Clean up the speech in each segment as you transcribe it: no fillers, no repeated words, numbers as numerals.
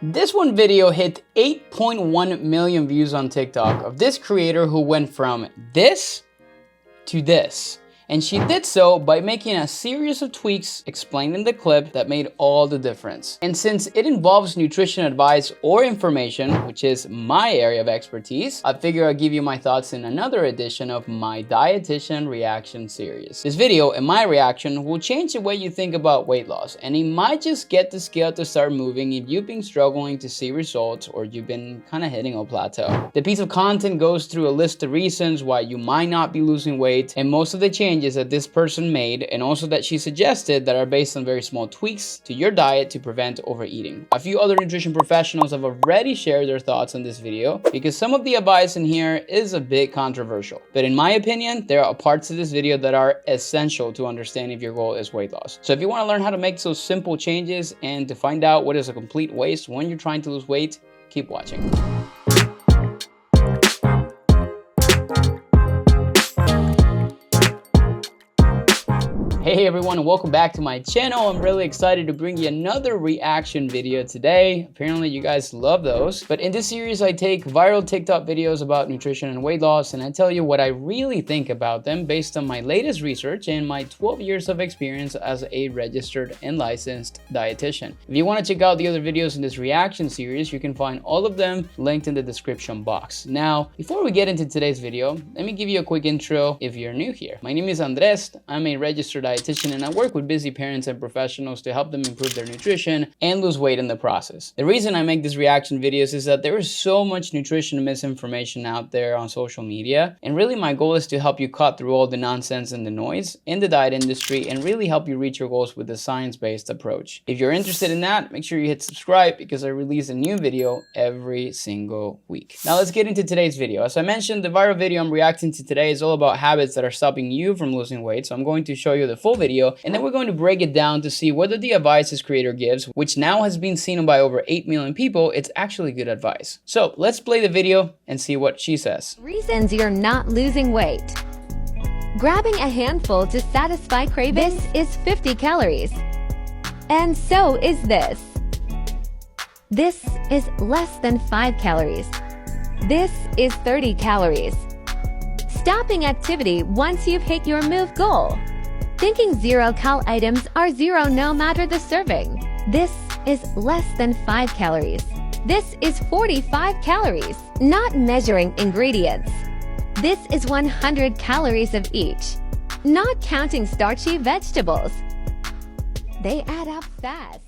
This one video hit 8.1 million views on TikTok of this creator who went from this to this. And she did so by making a series of tweaks explained in the clip that made all the difference. And since it involves nutrition advice or information, which is my area of expertise, I figure I'll give you my thoughts in another edition of my Dietitian Reaction series. This video and my reaction will change the way you think about weight loss, and it might just get the scale to start moving if you've been struggling to see results or you've been kind of hitting a plateau. The piece of content goes through a list of reasons why you might not be losing weight, and most of the changes that this person made and also that she suggested that are based on very small tweaks to your diet to prevent overeating. A few other nutrition professionals have already shared their thoughts on this video because some of the advice in here is a bit controversial. But in my opinion, there are parts of this video that are essential to understand if your goal is weight loss. So if you want to learn how to make those simple changes and to find out what is a complete waste when you're trying to lose weight, keep watching. Hey everyone, and welcome back to my channel. I'm really excited to bring you another reaction video today. Apparently you guys love those. But in this series, I take viral TikTok videos about nutrition and weight loss, and I tell you what I really think about them based on my latest research and my 12 years of experience as a registered and licensed dietitian. If you want to check out the other videos in this reaction series, you can find all of them linked in the description box. Now, before we get into today's video, let me give you a quick intro if you're new here. My name is Andres. I'm a registered dietitian, and I work with busy parents and professionals to help them improve their nutrition and lose weight in the process. The reason I make these reaction videos is that there is so much nutrition misinformation out there on social media, and really my goal is to help you cut through all the nonsense and the noise in the diet industry and really help you reach your goals with a science-based approach. If you're interested in that, make sure you hit subscribe because I release a new video every single week. Now let's get into today's video. As I mentioned, the viral video I'm reacting to today is all about habits that are stopping you from losing weight, so I'm going to show you the full video, and then we're going to break it down to see whether the advice this creator gives, which now has been seen by over 8 million people, it's actually good advice. So let's play the video and see what she says. Reasons you're not losing weight. Grabbing a handful to satisfy cravings. This is 50 calories. And so is this. This is less than 5 calories. This is 30 calories. Stopping activity once you've hit your move goal. Thinking zero-cal items are zero no matter the serving. This is less than 5 calories. This is 45 calories. Not measuring ingredients. This is 100 calories of each. Not counting starchy vegetables. They add up fast.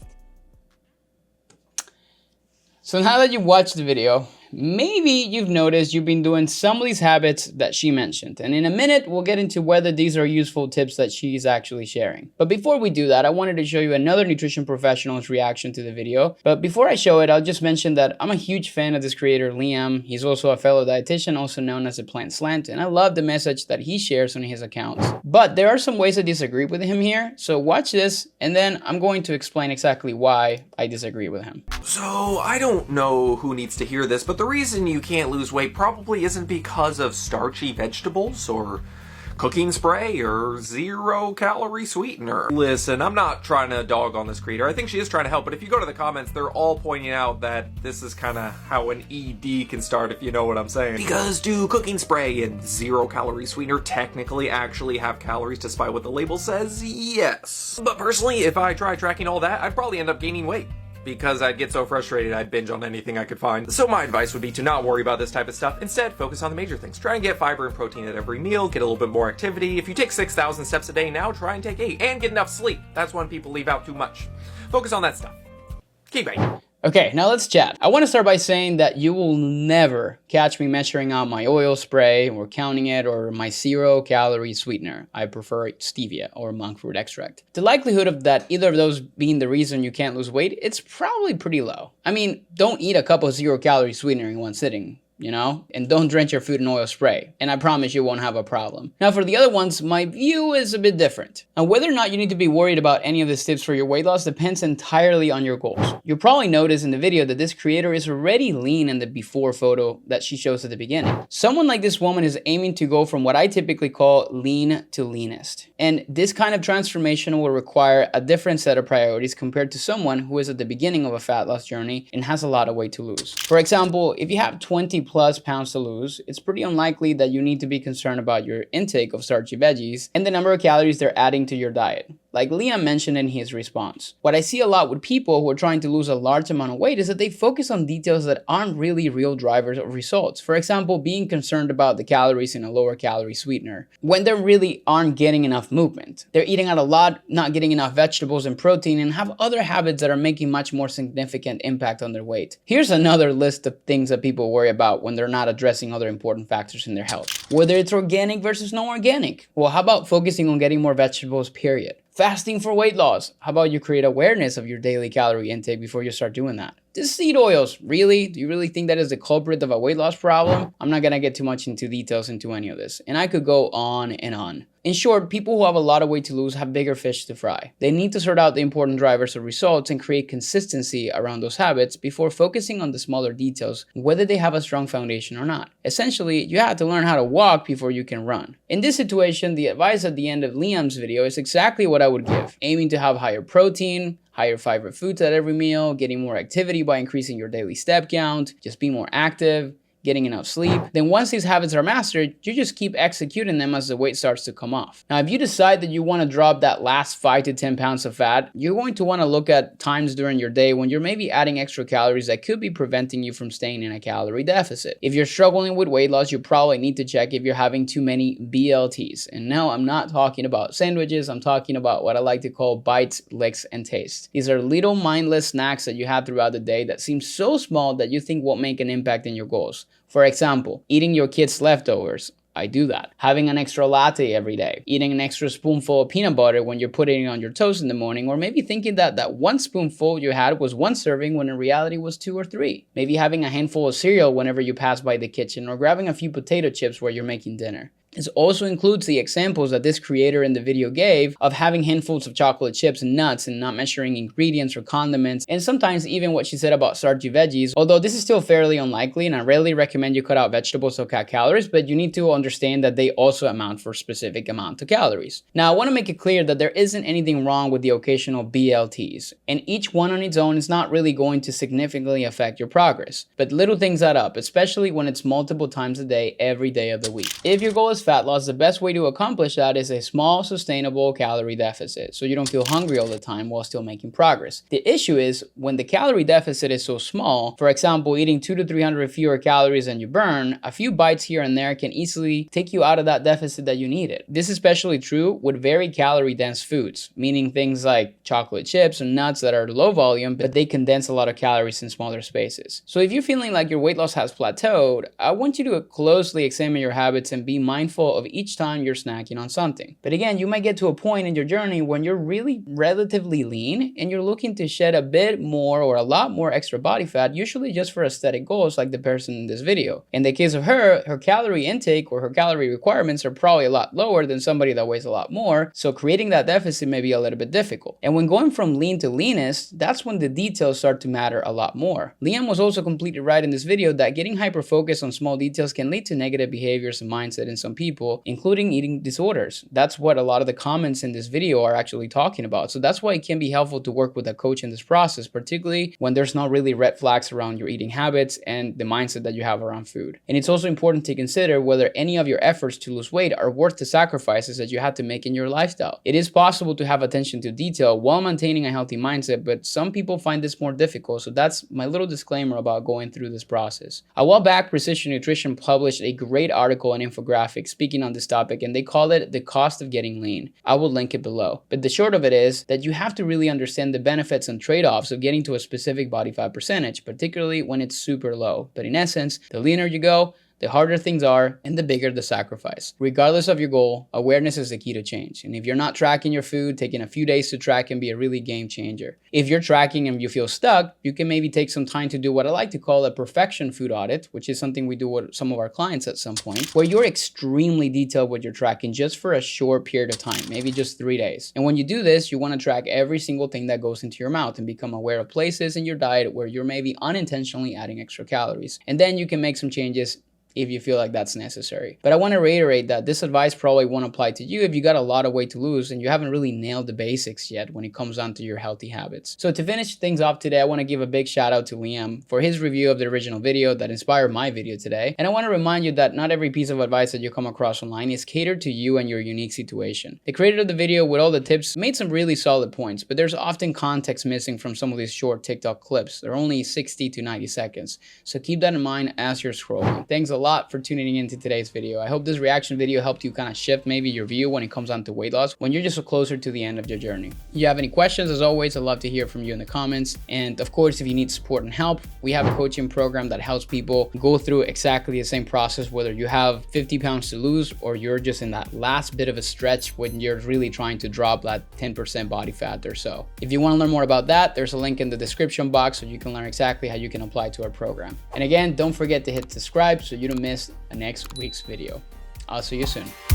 So now that you've watched the video, maybe you've noticed you've been doing some of these habits that she mentioned. And in a minute, we'll get into whether these are useful tips that she's actually sharing. But before we do that, I wanted to show you another nutrition professional's reaction to the video. But before I show it, I'll just mention that I'm a huge fan of this creator, Liam. He's also a fellow dietitian, also known as a Plant Slant. And I love the message that he shares on his accounts. But there are some ways I disagree with him here. So watch this, and then I'm going to explain exactly why I disagree with him. So I don't know who needs to hear this, but the reason you can't lose weight probably isn't because of starchy vegetables or cooking spray or zero-calorie sweetener. Listen, I'm not trying to dog on this creator. I think she is trying to help, but if you go to the comments, they're all pointing out that this is kind of how an ED can start, if you know what I'm saying. Because do cooking spray and zero-calorie sweetener technically actually have calories despite what the label says? Yes. But personally, if I try tracking all that, I'd probably end up gaining weight, because I'd get so frustrated I'd binge on anything I could find. So my advice would be to not worry about this type of stuff. Instead, focus on the major things. Try and get fiber and protein at every meal, get a little bit more activity. If you take 6,000 steps a day now, try and take 8. And get enough sleep. That's when people leave out too much. Focus on that stuff. Keep it. Okay, now let's chat. I want to start by saying that you will never catch me measuring out my oil spray or counting it or my 0-calorie sweetener. I prefer stevia or monk fruit extract. The likelihood of that either of those being the reason you can't lose weight, it's probably pretty low. I mean, don't eat a cup of 0-calorie sweetener in one sitting. you know, and don't drench your food in oil spray, and I promise you won't have a problem. Now for the other ones, my view is a bit different. Now whether or not you need to be worried about any of these tips for your weight loss depends entirely on your goals. You'll probably notice in the video that this creator is already lean in the before photo that she shows at the beginning. Someone like this woman is aiming to go from what I typically call lean to leanest. And this kind of transformation will require a different set of priorities compared to someone who is at the beginning of a fat loss journey and has a lot of weight to lose. For example, if you have 20 plus pounds to lose, it's pretty unlikely that you need to be concerned about your intake of starchy veggies and the number of calories they're adding to your diet, like Liam mentioned in his response. What I see a lot with people who are trying to lose a large amount of weight is that they focus on details that aren't really real drivers of results. For example, being concerned about the calories in a lower calorie sweetener, when they really aren't getting enough movement. They're eating out a lot, not getting enough vegetables and protein, and have other habits that are making much more significant impact on their weight. Here's another list of things that people worry about when they're not addressing other important factors in their health. Whether it's organic versus non-organic. Well, how about focusing on getting more vegetables, period? Fasting for weight loss. How about you create awareness of your daily calorie intake before you start doing that? The seed oils, really? Do you really think that is the culprit of a weight loss problem? I'm not gonna get too much into details into any of this, and I could go on and on. In short, people who have a lot of weight to lose have bigger fish to fry. They need to sort out the important drivers of results and create consistency around those habits before focusing on the smaller details, whether they have a strong foundation or not. Essentially, you have to learn how to walk before you can run. In this situation, the advice at the end of Liam's video is exactly what I would give, aiming to have higher protein, higher fiber foods at every meal, getting more activity by increasing your daily step count, just be more active, getting enough sleep. Then once these habits are mastered, you just keep executing them as the weight starts to come off. Now, if you decide that you want to drop that last 5 to 10 pounds of fat, you're going to want to look at times during your day when you're maybe adding extra calories that could be preventing you from staying in a calorie deficit. If you're struggling with weight loss, you probably need to check if you're having too many BLTs. And no, I'm not talking about sandwiches. I'm talking about what I like to call bites, licks, and taste. These are little mindless snacks that you have throughout the day that seem so small that you think won't make an impact in your goals. For example, eating your kids' leftovers. I do that. Having an extra latte every day. Eating an extra spoonful of peanut butter when you're putting it on your toast in the morning, or maybe thinking that that one spoonful you had was one serving when in reality was 2 or 3. Maybe having a handful of cereal whenever you pass by the kitchen, or grabbing a few potato chips while you're making dinner. This also includes the examples that this creator in the video gave of having handfuls of chocolate chips and nuts and not measuring ingredients or condiments, and sometimes even what she said about starchy veggies, although this is still fairly unlikely and I rarely recommend you cut out vegetables to cut calories, but you need to understand that they also amount for a specific amount of calories. Now, I want to make it clear that there isn't anything wrong with the occasional BLTs, and each one on its own is not really going to significantly affect your progress, but little things add up, especially when it's multiple times a day, every day of the week. If your goal is fat loss, the best way to accomplish that is a small, sustainable calorie deficit, so you don't feel hungry all the time while still making progress. The issue is when the calorie deficit is so small, for example, eating 200 to 300 fewer calories than you burn, a few bites here and there can easily take you out of that deficit that you needed. This is especially true with very calorie dense foods, meaning things like chocolate chips and nuts that are low volume, but they condense a lot of calories in smaller spaces. So if you're feeling like your weight loss has plateaued, I want you to closely examine your habits and be mindful of each time you're snacking on something. But again, you might get to a point in your journey when you're really relatively lean and you're looking to shed a bit more or a lot more extra body fat, usually just for aesthetic goals like the person in this video. In the case of her, her calorie intake or her calorie requirements are probably a lot lower than somebody that weighs a lot more, so creating that deficit may be a little bit difficult. And when going from lean to leanest, that's when the details start to matter a lot more. Liam was also completely right in this video that getting hyper-focused on small details can lead to negative behaviors and mindset in some people, including eating disorders. That's what a lot of the comments in this video are actually talking about. So that's why it can be helpful to work with a coach in this process, particularly when there's not really red flags around your eating habits and the mindset that you have around food. And it's also important to consider whether any of your efforts to lose weight are worth the sacrifices that you have to make in your lifestyle. It is possible to have attention to detail while maintaining a healthy mindset, but some people find this more difficult. So that's my little disclaimer about going through this process. A while back, Precision Nutrition published a great article and infographic speaking on this topic, and they call it the cost of getting lean. I will link it below. But the short of it is that you have to really understand the benefits and trade-offs of getting to a specific body fat percentage, particularly when it's super low. But in essence, the leaner you go, the harder things are and the bigger the sacrifice. Regardless of your goal, awareness is the key to change. And if you're not tracking your food, taking a few days to track can be a really game changer. If you're tracking and you feel stuck, you can maybe take some time to do what I like to call a perfection food audit, which is something we do with some of our clients at some point, where you're extremely detailed with your tracking just for a short period of time, maybe just 3 days. And when you do this, you want to track every single thing that goes into your mouth and become aware of places in your diet where you're maybe unintentionally adding extra calories. And then you can make some changes if you feel like that's necessary. But I want to reiterate that this advice probably won't apply to you if you got a lot of weight to lose and you haven't really nailed the basics yet when it comes down to your healthy habits. So to finish things off today, I want to give a big shout out to Liam for his review of the original video that inspired my video today. And I want to remind you that not every piece of advice that you come across online is catered to you and your unique situation. The creator of the video with all the tips made some really solid points, but there's often context missing from some of these short TikTok clips. They're only 60 to 90 seconds. So keep that in mind as you're scrolling. Thanks a lot for tuning into today's video. I hope this reaction video helped you kind of shift maybe your view when it comes on to weight loss when you're just closer to the end of your journey. If you have any questions, as always, I'd love to hear from you in the comments. And of course, if you need support and help, we have a coaching program that helps people go through exactly the same process, whether you have 50 pounds to lose or you're just in that last bit of a stretch when you're really trying to drop that 10% body fat or so. If you want to learn more about that, there's a link in the description box so you can learn exactly how you can apply to our program. And again, don't forget to hit subscribe so you don't miss next week's video. I'll see you soon.